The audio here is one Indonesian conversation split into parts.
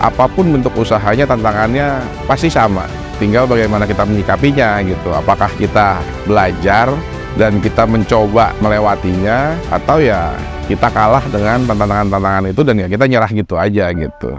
apapun bentuk usahanya, tantangannya pasti sama. Tinggal bagaimana kita menyikapinya gitu. Apakah kita belajar dan kita mencoba melewatinya, atau ya kita kalah dengan tantangan-tantangan itu dan ya kita nyerah gitu aja gitu.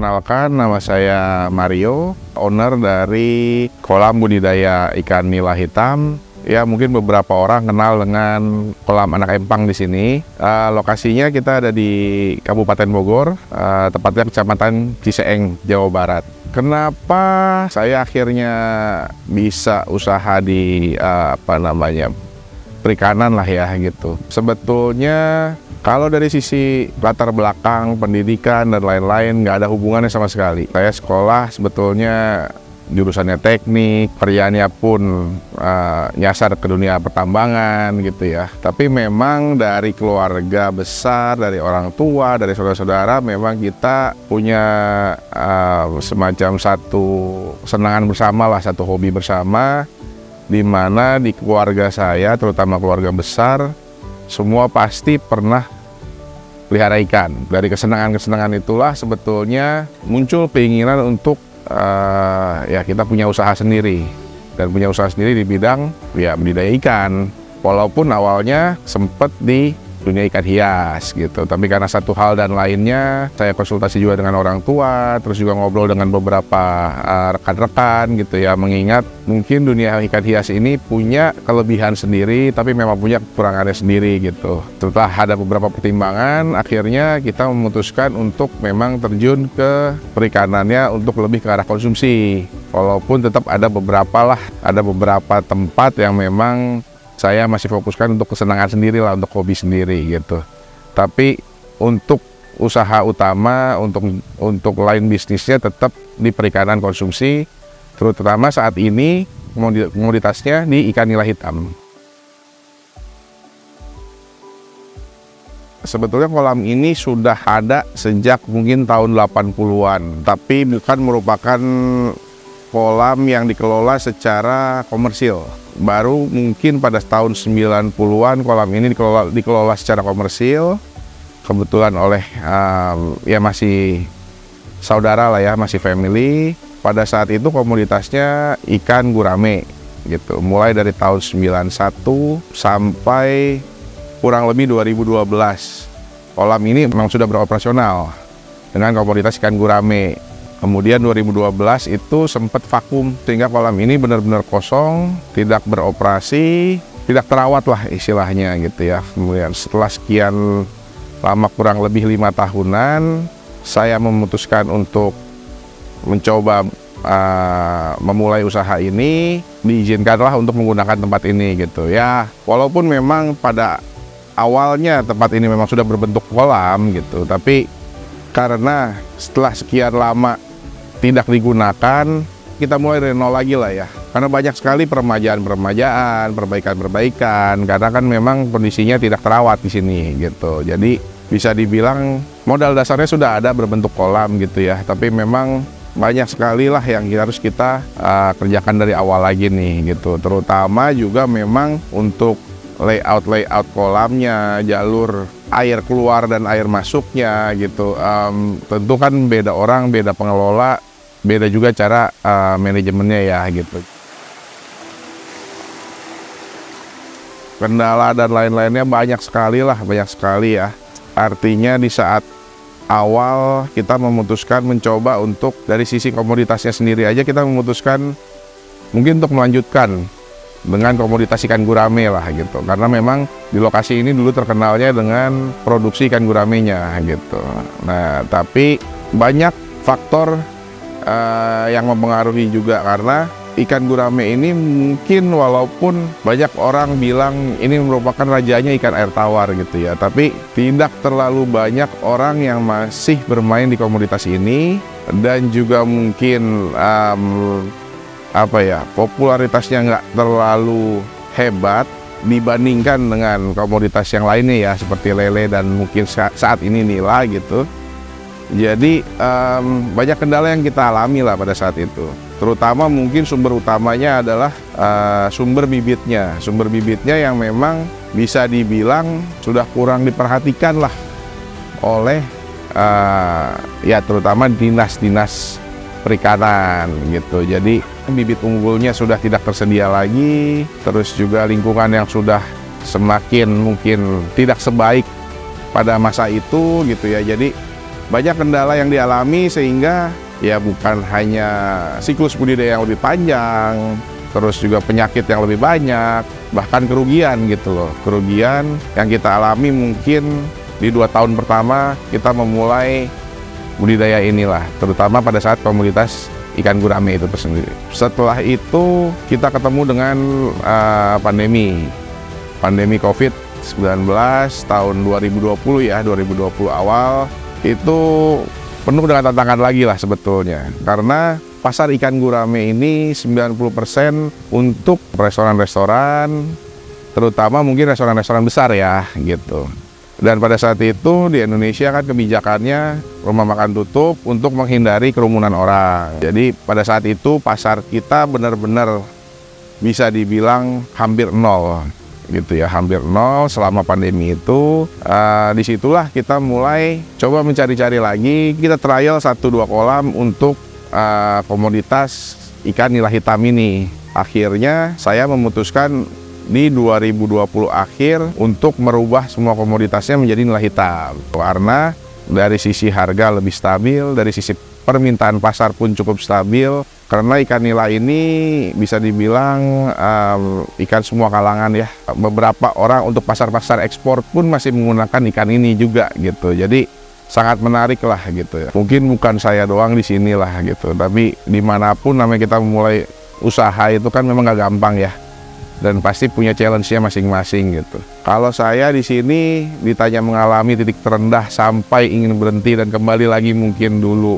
Perkenalkan, nama saya Mario, owner dari kolam budidaya ikan nila hitam. Ya, mungkin beberapa orang kenal dengan kolam anak empang di sini. Lokasinya kita ada di Kabupaten Bogor, tepatnya Kecamatan Ciseeng, Jawa Barat. Kenapa saya akhirnya bisa usaha di perikanan lah ya gitu. Sebetulnya kalau dari sisi latar belakang, pendidikan, dan lain-lain, nggak ada hubungannya sama sekali. Saya sekolah sebetulnya jurusannya teknik, kerjaannya pun nyasar ke dunia pertambangan gitu ya. Tapi memang dari keluarga besar, dari orang tua, dari saudara-saudara, memang kita punya semacam satu kesenangan bersama lah, satu hobi bersama, di mana di keluarga saya, terutama keluarga besar, semua pasti pernah pelihara ikan. Dari kesenangan-kesenangan itulah sebetulnya muncul keinginan untuk ya kita punya usaha sendiri. Dan punya usaha sendiri di bidang ya budidaya ikan. Walaupun awalnya sempat di dunia ikan hias gitu. Tapi karena satu hal dan lainnya, saya konsultasi juga dengan orang tua, terus juga ngobrol dengan beberapa rekan-rekan gitu ya, mengingat mungkin dunia ikan hias ini punya kelebihan sendiri, tapi memang punya kekurangannya sendiri gitu. Setelah ada beberapa pertimbangan, akhirnya kita memutuskan untuk memang terjun ke perikanannya untuk lebih ke arah konsumsi. Walaupun tetap ada beberapa tempat yang memang saya masih fokuskan untuk kesenangan sendiri lah, untuk hobi sendiri gitu. Tapi untuk usaha utama, untuk line bisnisnya tetap di perikanan konsumsi, terutama saat ini komoditasnya di ikan nila hitam. Sebetulnya kolam ini sudah ada sejak mungkin tahun 80-an, tapi bukan merupakan kolam yang dikelola secara komersil. Baru mungkin pada tahun 90-an kolam ini dikelola secara komersil. Kebetulan oleh ya masih saudara lah ya, masih family. Pada saat itu komoditasnya ikan gurame gitu. Mulai dari tahun 91 sampai kurang lebih 2012. Kolam ini memang sudah beroperasional dengan komoditas ikan gurame. Kemudian 2012 itu sempat vakum sehingga kolam ini benar-benar kosong, tidak beroperasi, tidak terawat lah istilahnya gitu ya. Kemudian setelah sekian lama, kurang lebih 5 tahunan, saya memutuskan untuk mencoba memulai usaha ini, diizinkanlah untuk menggunakan tempat ini gitu ya. Walaupun memang pada awalnya tempat ini memang sudah berbentuk kolam gitu, tapi karena setelah sekian lama tidak digunakan, kita mulai dari nol lagi lah ya. Karena banyak sekali peremajaan-peremajaan, perbaikan-perbaikan, karena kan memang kondisinya tidak terawat di sini gitu. Jadi bisa dibilang modal dasarnya sudah ada berbentuk kolam gitu ya. Tapi memang banyak sekali lah yang harus kita kerjakan dari awal lagi nih gitu. Terutama juga memang untuk layout kolamnya, jalur air keluar dan air masuknya gitu. Tentu kan beda orang, beda pengelola, beda juga cara manajemennya ya gitu. Kendala dan lain-lainnya banyak sekali ya. Artinya di saat awal kita memutuskan mencoba untuk dari sisi komoditasnya sendiri aja, kita memutuskan mungkin untuk melanjutkan dengan komoditas ikan gurame lah gitu. Karena memang di lokasi ini dulu terkenalnya dengan produksi ikan guramenya gitu. Nah, tapi banyak faktor yang mempengaruhi juga, karena ikan gurame ini mungkin walaupun banyak orang bilang ini merupakan rajanya ikan air tawar gitu ya, tapi tidak terlalu banyak orang yang masih bermain di komoditas ini, dan juga mungkin popularitasnya nggak terlalu hebat dibandingkan dengan komoditas yang lainnya ya, seperti lele dan mungkin saat ini nila gitu. Jadi banyak kendala yang kita alami lah pada saat itu. Terutama mungkin sumber utamanya adalah sumber bibitnya. Sumber bibitnya yang memang bisa dibilang sudah kurang diperhatikan lah oleh ya terutama dinas-dinas perikanan gitu. Jadi bibit unggulnya sudah tidak tersedia lagi, terus juga lingkungan yang sudah semakin mungkin tidak sebaik pada masa itu gitu ya. Jadi banyak kendala yang dialami sehingga ya bukan hanya siklus budidaya yang lebih panjang, terus juga penyakit yang lebih banyak, bahkan kerugian gitu loh. Kerugian yang kita alami mungkin di 2 tahun pertama kita memulai budidaya inilah, terutama pada saat komunitas ikan gurame itu tersendiri. Setelah itu kita ketemu dengan pandemi COVID-19 tahun 2020 ya, 2020 awal itu penuh dengan tantangan lagi lah sebetulnya. Karena pasar ikan gurame ini 90% untuk restoran-restoran, terutama mungkin restoran-restoran besar ya gitu. Dan pada saat itu di Indonesia kan kebijakannya rumah makan tutup untuk menghindari kerumunan orang. Jadi pada saat itu pasar kita benar-benar bisa dibilang hampir nol gitu ya, hampir nol selama pandemi itu. Disitulah kita mulai coba mencari-cari lagi. Kita trial 1-2 kolam untuk komoditas ikan nila hitam ini. Akhirnya saya memutuskan di 2020 akhir untuk merubah semua komoditasnya menjadi nila hitam. Karena dari sisi harga lebih stabil, dari sisi permintaan pasar pun cukup stabil. Karena ikan nila ini bisa dibilang ikan semua kalangan ya. Beberapa orang untuk pasar-pasar ekspor pun masih menggunakan ikan ini juga gitu. Jadi sangat menarik lah gitu ya. Mungkin bukan saya doang di sini lah gitu, tapi dimanapun namanya kita memulai usaha itu kan memang gak gampang ya. Dan pasti punya challenge-nya masing-masing gitu. Kalau saya di sini ditanya mengalami titik terendah sampai ingin berhenti dan kembali lagi mungkin dulu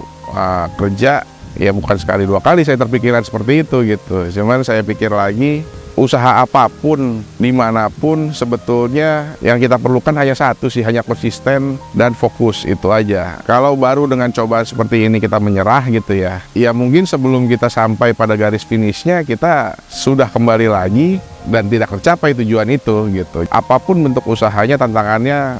kerja, ya bukan sekali 2 kali saya terpikiran seperti itu gitu. Cuman saya pikir lagi, usaha apapun dimanapun sebetulnya yang kita perlukan hanya satu sih, hanya konsisten dan fokus, itu aja. Kalau baru dengan cobaan seperti ini kita menyerah gitu ya, ya mungkin sebelum kita sampai pada garis finishnya kita sudah kembali lagi dan tidak tercapai tujuan itu gitu. Apapun bentuk usahanya, tantangannya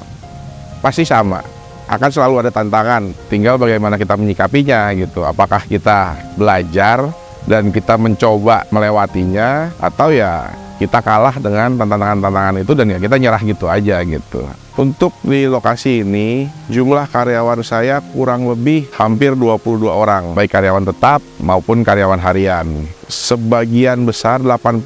pasti sama, akan selalu ada tantangan, tinggal bagaimana kita menyikapinya gitu. Apakah kita belajar dan kita mencoba melewatinya, atau ya kita kalah dengan tantangan-tantangan itu dan ya kita nyerah gitu aja gitu. Untuk di lokasi ini jumlah karyawan saya kurang lebih hampir 22 orang, baik karyawan tetap maupun karyawan harian. Sebagian besar 80%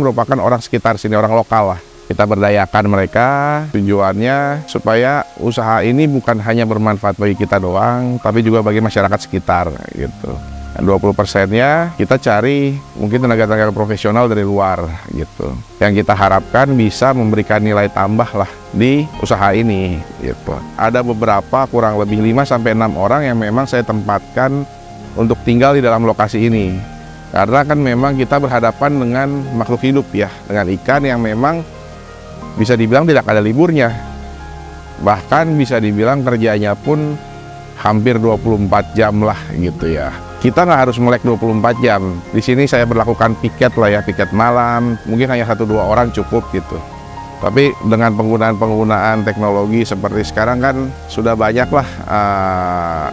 merupakan orang sekitar sini, orang lokal lah. Kita berdayakan mereka, tujuannya supaya usaha ini bukan hanya bermanfaat bagi kita doang, tapi juga bagi masyarakat sekitar gitu. 20%-nya kita cari mungkin tenaga-tenaga profesional dari luar gitu, yang kita harapkan bisa memberikan nilai tambah lah di usaha ini gitu. Ada beberapa kurang lebih 5-6 orang yang memang saya tempatkan untuk tinggal di dalam lokasi ini, karena kan memang kita berhadapan dengan makhluk hidup ya, dengan ikan yang memang bisa dibilang tidak ada liburnya, bahkan bisa dibilang kerjanya pun hampir 24 jam lah gitu ya. Kita nggak harus melek 24 jam. Di sini saya berlakukan piket lah ya, piket malam. Mungkin hanya 1-2 orang cukup gitu. Tapi dengan penggunaan teknologi seperti sekarang kan sudah banyak lah.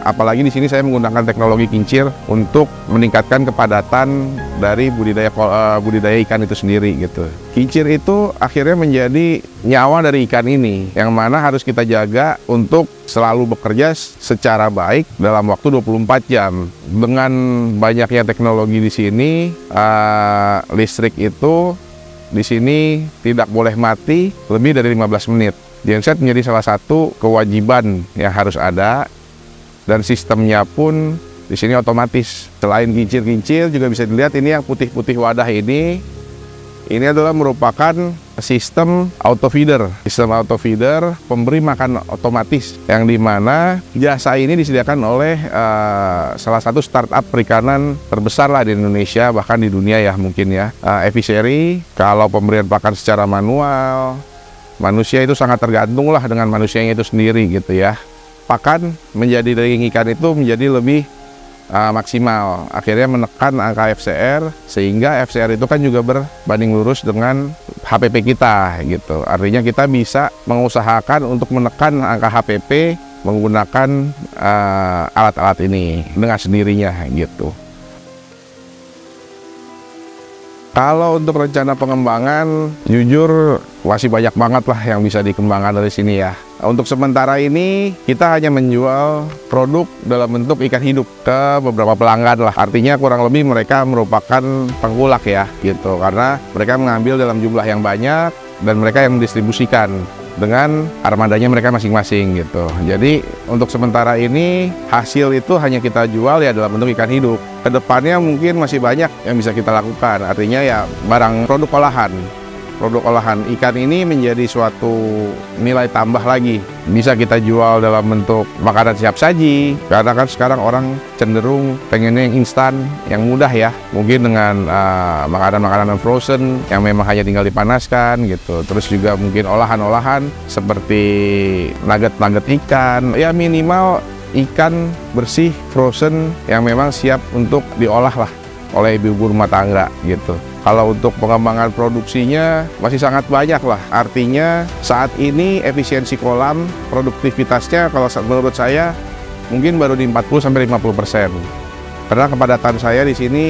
Apalagi di sini saya menggunakan teknologi kincir untuk meningkatkan kepadatan dari budidaya ikan itu sendiri gitu. Kincir itu akhirnya menjadi nyawa dari ikan ini, yang mana harus kita jaga untuk selalu bekerja secara baik dalam waktu 24 jam. Dengan banyaknya teknologi di sini, listrik itu di sini tidak boleh mati lebih dari 15 menit. Genset menjadi salah satu kewajiban yang harus ada, dan sistemnya pun di sini otomatis. Selain kincir-kincir juga bisa dilihat ini yang putih-putih wadah ini adalah merupakan sistem auto feeder. Sistem auto feeder pemberi makan otomatis, yang dimana jasa ini disediakan oleh salah satu startup perikanan terbesar lah di Indonesia, bahkan di dunia ya mungkin ya, Evisery. Kalau pemberian pakan secara manual, manusia itu sangat tergantung lah dengan manusianya itu sendiri gitu ya. pakan menjadi daging ikan itu menjadi lebih maksimal. Akhirnya menekan angka FCR, sehingga FCR itu kan juga berbanding lurus dengan HPP kita gitu. Artinya kita bisa mengusahakan untuk menekan angka HPP menggunakan alat-alat ini dengan sendirinya gitu. Kalau untuk rencana pengembangan, jujur masih banyak banget lah yang bisa dikembangkan dari sini ya. Untuk sementara ini, kita hanya menjual produk dalam bentuk ikan hidup ke beberapa pelanggan lah. Artinya kurang lebih mereka merupakan pengkulak ya, gitu. Karena mereka mengambil dalam jumlah yang banyak dan mereka yang mendistribusikan dengan armadanya mereka masing-masing gitu. Jadi untuk sementara ini hasil itu hanya kita jual ya dalam bentuk ikan hidup. Kedepannya mungkin masih banyak yang bisa kita lakukan. Artinya ya barang produk olahan. Produk olahan ikan ini menjadi suatu nilai tambah lagi. Bisa kita jual dalam bentuk makanan siap saji. Karena kan sekarang orang cenderung pengennya yang instan, yang mudah ya. Mungkin dengan makanan-makanan frozen yang memang hanya tinggal dipanaskan gitu. Terus juga mungkin olahan-olahan seperti nugget-nugget ikan. Ya minimal ikan bersih frozen yang memang siap untuk diolah lah oleh ibu-ibu rumah tangga gitu. Kalau untuk pengembangan produksinya masih sangat banyak lah. Artinya saat ini efisiensi kolam produktivitasnya kalau menurut saya mungkin baru di 40-50%. Karena kepadatan saya di sini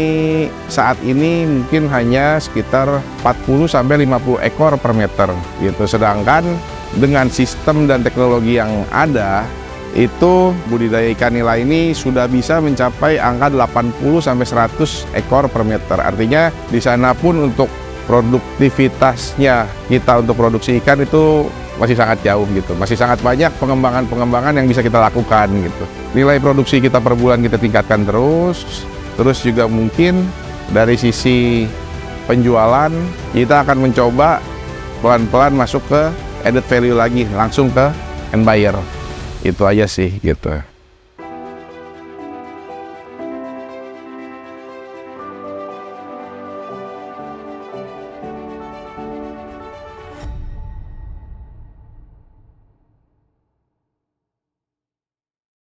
saat ini mungkin hanya sekitar 40-50 ekor per meter gitu. Sedangkan dengan sistem dan teknologi yang ada, itu budidaya ikan nila ini sudah bisa mencapai angka 80-100 ekor per meter. Artinya di sana pun untuk produktivitasnya kita untuk produksi ikan itu masih sangat jauh gitu. Masih sangat banyak pengembangan-pengembangan yang bisa kita lakukan gitu. Nilai produksi kita per bulan kita tingkatkan terus juga mungkin dari sisi penjualan kita akan mencoba pelan-pelan masuk ke added value lagi, langsung ke end buyer. Itu aja sih gitu.